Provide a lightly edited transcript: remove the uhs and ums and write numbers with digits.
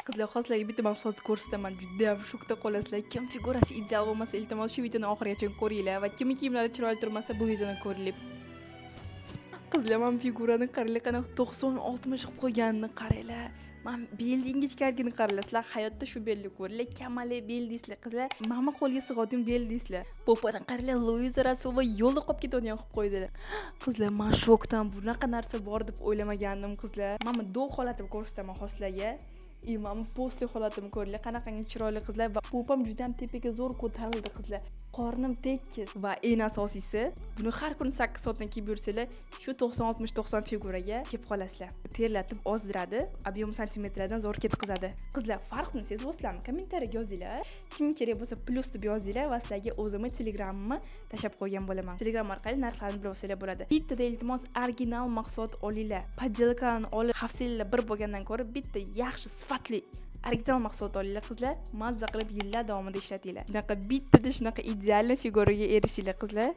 Qizlar, hozirlarga bitta mahsulot ko'rsataman. Juda ham shokda qolasizlar. Kim figurasi ideal bo'lmasa, iltimos shu videoni oxirigacha ko'ringlar va kimning kiyimlari chiroyli turmasa, bu videoni ko'ringlar. Qizlar, men figurani qaranglar, qanaqa 90-60 qilib qo'yganini qaranglar. Men belni ingichkarligini qaranglar. Sizlar hayotda shu belni ko'ringlar. Kamali bel deysizlar, qizlar. Mama qo'lga sig'adigan bel deysizlar. Popani qaranglar, Luiza Rasulova yo'lda qolib ketadigan qilib qo'ydilar. Qizlar, men shokdan bunaqa narsa bor deb o'ylamagandim, qizlar. Mana do holatini ko'rsataman hozirlarga. Imam posti holatim ko'ringlar, qanaqangi chiroyli qizlar va popam juda ham tepaga zo'r ko'tarildi, qizlar. Qornim tekis va eng asosiysi, buni har kuni 8 soatdan kiyib yursanglar, shu 90-60-90 figuraga kelib qolasizlar. Terlatib ozdiradi, ob'yom santimetrlardan zo'r ketkazadi. Qizlar, farqni sezasizlarmi? Kommentariyaga yozinglar. Kim kerak bo'lsa plus deb yozinglar va sizlarga o'zimni Telegramimni tashab qo'ygan bo'laman. Telegram orqali narxlarini bilib olsanglar bo'ladi. Bittada iltimos original mahsulot olinglar. Poddelkani olib, xavfsizliklar bir bo'lgandan ko'ra bitta yaxshi sifatli original mahsulot olinglar, qizlar. Mazza qilib yillar davomida ishlatinglar. Shunaqa bittada shunaqa ideal figuraga erishinglar, qizlar.